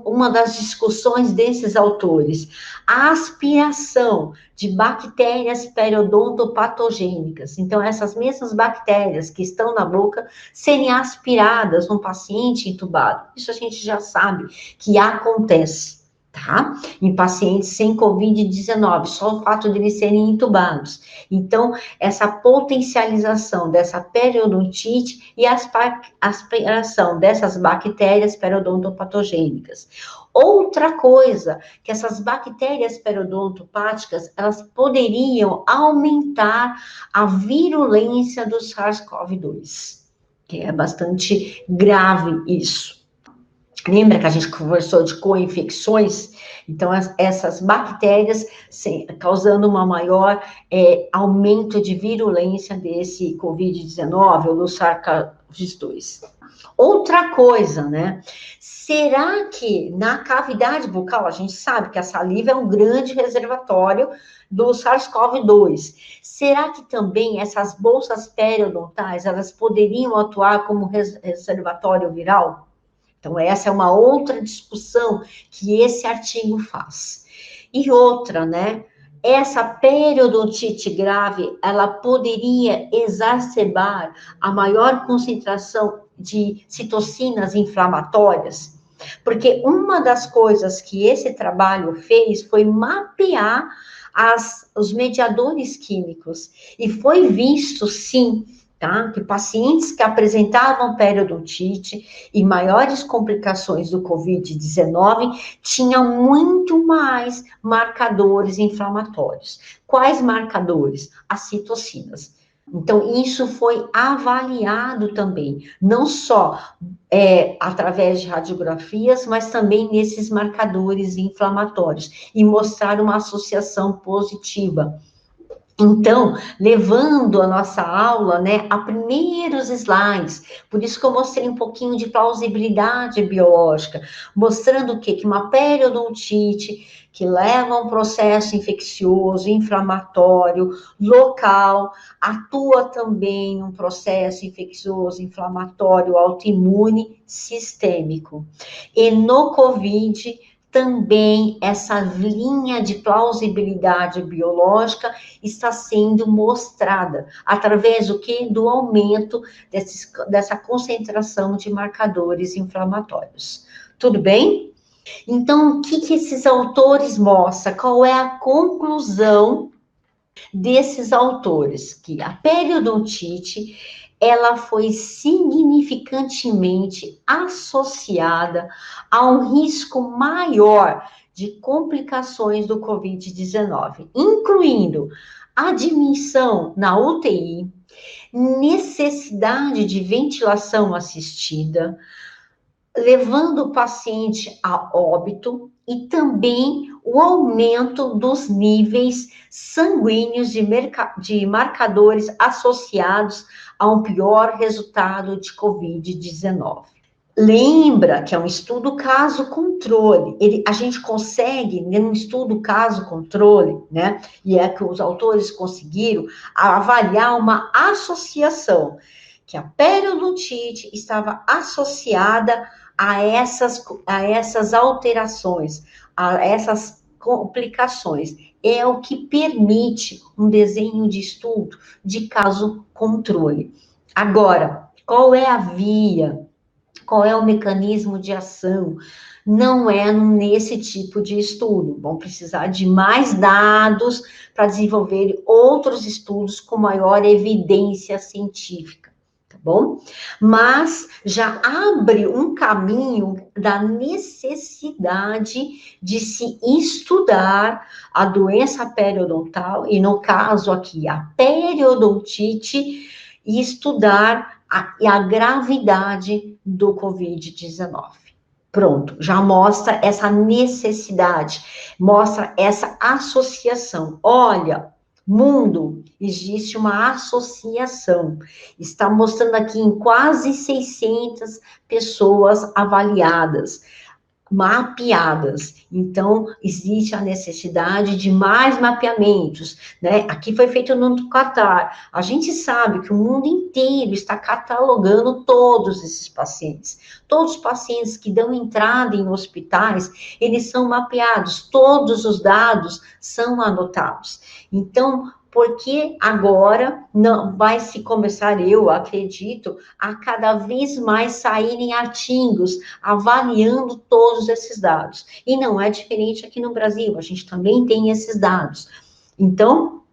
uma das discussões desses autores, a aspiração de bactérias periodontopatogênicas. Então, essas mesmas bactérias que estão na boca serem aspiradas num paciente entubado. Isso a gente já sabe que acontece, tá? Em pacientes sem Covid-19, só o fato de eles serem entubados. Então, essa potencialização dessa periodontite e a aspiração dessas bactérias periodontopatogênicas. Outra coisa, que essas bactérias periodontopáticas, elas poderiam aumentar a virulência do SARS-CoV-2, que é bastante grave isso. Lembra que a gente conversou de co-infecções? Então, essas bactérias causando uma maior aumento de virulência desse Covid-19 ou do SARS-CoV-2. Outra coisa, né? Será que na cavidade bucal, a gente sabe que a saliva é um grande reservatório do SARS-CoV-2. Será que também essas bolsas periodontais, elas poderiam atuar como reservatório viral? Então, essa é uma outra discussão que esse artigo faz. E outra, né? Essa periodontite grave, ela poderia exacerbar a maior concentração de citocinas inflamatórias, porque uma das coisas que esse trabalho fez foi mapear os mediadores químicos, e foi visto, sim, tá? Que pacientes que apresentavam periodontite e maiores complicações do Covid-19 tinham muito mais marcadores inflamatórios. Quais marcadores? As citocinas. Então, isso foi avaliado também, não só através de radiografias, mas também nesses marcadores inflamatórios, e mostrar uma associação positiva Então, levando a nossa aula, né, a primeiros slides, por isso que eu mostrei um pouquinho de plausibilidade biológica, mostrando o quê? Que uma periodontite, que leva a um processo infeccioso, inflamatório, local, atua também um processo infeccioso, inflamatório, autoimune, sistêmico. E no COVID, também essa linha de plausibilidade biológica está sendo mostrada através do que? Do aumento dessa concentração de marcadores inflamatórios. Tudo bem? Então, o que esses autores mostram? Qual é a conclusão desses autores? Que a periodontite, ela foi significantemente associada a um risco maior de complicações do COVID-19, incluindo admissão na UTI, necessidade de ventilação assistida, levando o paciente a óbito e também o aumento dos níveis sanguíneos de marcadores associados a um pior resultado de COVID-19. Lembra que é um estudo caso-controle. A gente consegue, num estudo caso-controle, né? E é que os autores conseguiram avaliar uma associação, que a periodontite estava associada a essas alterações, a essas complicações. É o que permite um desenho de estudo de caso-controle. Agora, qual é a via? Qual é o mecanismo de ação? Não é nesse tipo de estudo. Vão precisar de mais dados para desenvolver outros estudos com maior evidência científica, tá bom? Mas já abre um caminho da necessidade de se estudar a doença periodontal, e no caso aqui, a periodontite, e estudar a gravidade do COVID-19. Pronto, já mostra essa necessidade, mostra essa associação. Olha, mundo, existe uma associação. Está mostrando aqui em quase 600 pessoas avaliadas, mapeadas. Então, existe a necessidade de mais mapeamentos, né? Aqui foi feito no Catar. A gente sabe que o mundo inteiro está catalogando todos esses pacientes. Todos os pacientes que dão entrada em hospitais, eles são mapeados, todos os dados são anotados. Então, porque agora não vai se começar, eu acredito, a cada vez mais saírem artigos avaliando todos esses dados. E não é diferente aqui no Brasil, a gente também tem esses dados. Então,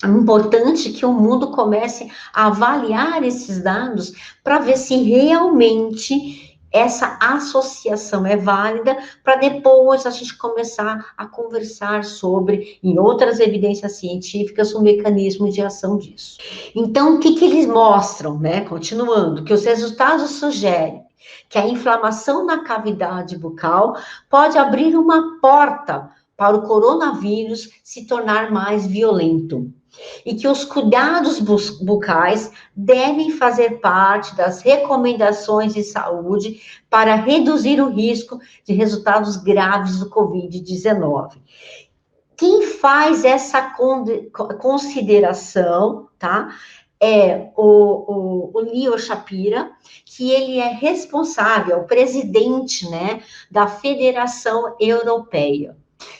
é importante que o mundo comece a avaliar esses dados para ver se realmente essa associação é válida, para depois a gente começar a conversar sobre, em outras evidências científicas, o mecanismo de ação disso. Então, o que eles mostram, né? Continuando, que os resultados sugerem que a inflamação na cavidade bucal pode abrir uma porta para o coronavírus se tornar mais violento, e que os cuidados bucais devem fazer parte das recomendações de saúde para reduzir o risco de resultados graves do COVID-19. Quem faz essa consideração, tá? É o Leo Shapira, que ele é responsável, o presidente, né, da Federação Europeia.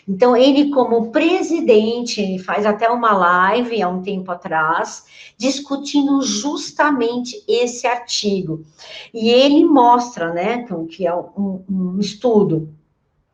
Então, ele, como presidente, faz até uma live há um tempo atrás, discutindo justamente esse artigo. E ele mostra, né, que é um estudo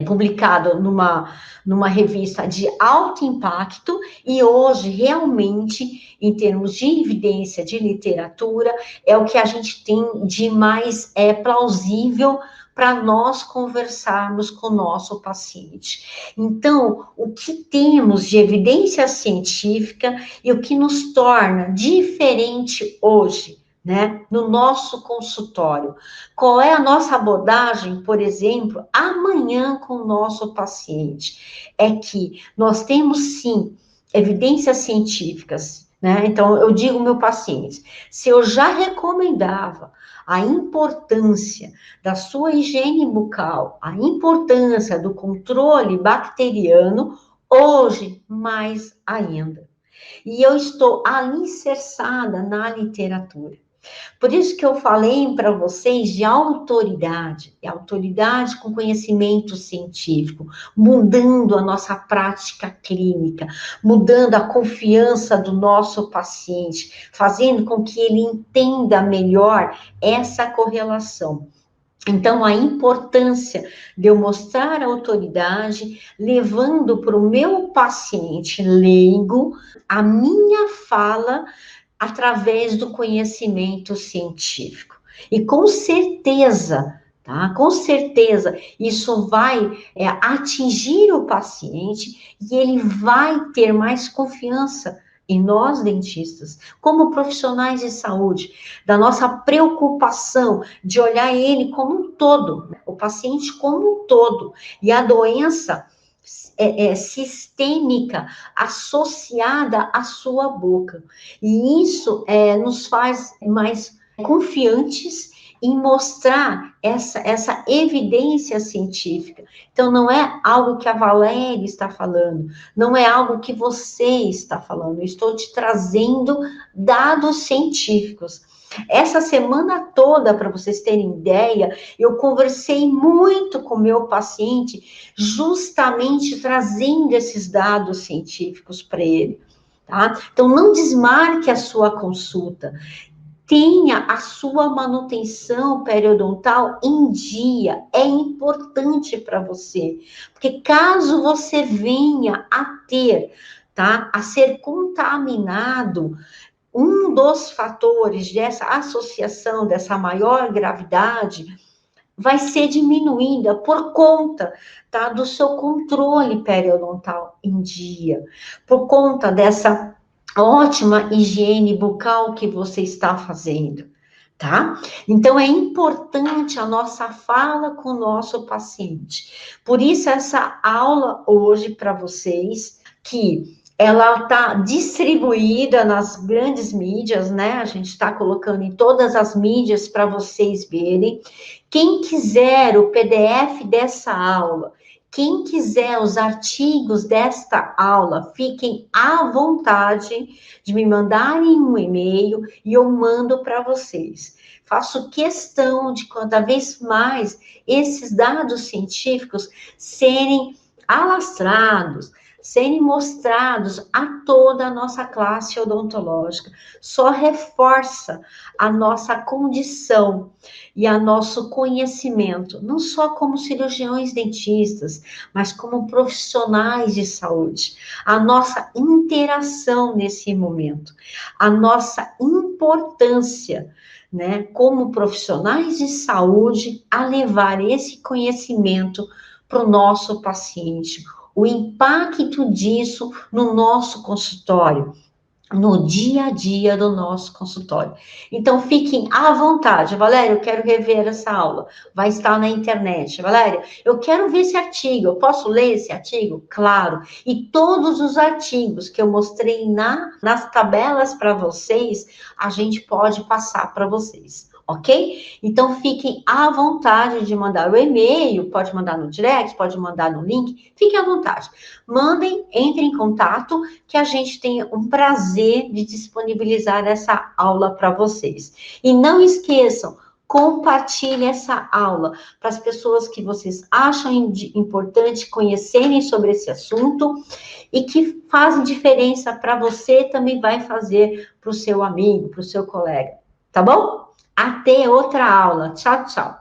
publicado numa revista de alto impacto, e hoje, realmente, em termos de evidência de literatura, é o que a gente tem de mais plausível para nós conversarmos com o nosso paciente. Então, o que temos de evidência científica e o que nos torna diferente hoje, né, no nosso consultório. Qual é a nossa abordagem, por exemplo, amanhã com o nosso paciente? É que nós temos, sim, evidências científicas, né? Então, eu digo ao meu paciente, se eu já recomendava a importância da sua higiene bucal, a importância do controle bacteriano, hoje mais ainda. E eu estou alicerçada na literatura. Por isso que eu falei para vocês de autoridade, e autoridade com conhecimento científico, mudando a nossa prática clínica, mudando a confiança do nosso paciente, fazendo com que ele entenda melhor essa correlação. Então, a importância de eu mostrar a autoridade, levando para o meu paciente leigo a minha fala através do conhecimento científico. E com certeza, tá? Com certeza, isso vai atingir o paciente e ele vai ter mais confiança em nós, dentistas, como profissionais de saúde, da nossa preocupação de olhar ele como um todo, né? O paciente como um todo, e a doença sistêmica associada à sua boca. E isso nos faz mais confiantes em mostrar essa evidência científica. Então, não é algo que a Valéria está falando, não é algo que você está falando, eu estou te trazendo dados científicos. Essa semana toda, para vocês terem ideia, eu conversei muito com meu paciente, justamente trazendo esses dados científicos para ele, tá? Então, não desmarque a sua consulta. Tenha a sua manutenção periodontal em dia, é importante para você, porque caso você venha a ter, tá, a ser contaminado, um dos fatores dessa associação, dessa maior gravidade, vai ser diminuída por conta, tá, do seu controle periodontal em dia, por conta dessa ótima higiene bucal que você está fazendo, tá? Então, é importante a nossa fala com o nosso paciente. Por isso, essa aula hoje para vocês, que ela está distribuída nas grandes mídias, né? A gente está colocando em todas as mídias para vocês verem. Quem quiser o PDF dessa aula, quem quiser os artigos desta aula, fiquem à vontade de me mandarem um e-mail e eu mando para vocês. Faço questão de cada vez mais esses dados científicos serem alastrados, serem mostrados a toda a nossa classe odontológica. Só reforça a nossa condição e a nosso conhecimento, não só como cirurgiões dentistas, mas como profissionais de saúde. A nossa interação nesse momento, a nossa importância, né, como profissionais de saúde, a levar esse conhecimento para o nosso paciente, o impacto disso no nosso consultório, no dia a dia do nosso consultório. Então, fiquem à vontade. Valéria, eu quero rever essa aula. Vai estar na internet. Valéria, eu quero ver esse artigo. Eu posso ler esse artigo? Claro. E todos os artigos que eu mostrei nas tabelas para vocês, a gente pode passar para vocês. Ok? Então, fiquem à vontade de mandar o e-mail, pode mandar no direct, pode mandar no link, fiquem à vontade. Mandem, entrem em contato, que a gente tem um prazer de disponibilizar essa aula para vocês. E não esqueçam, compartilhe essa aula para as pessoas que vocês acham importante conhecerem sobre esse assunto e que fazem diferença para você, também vai fazer para o seu amigo, para o seu colega. Tá bom? Até outra aula. Tchau, tchau.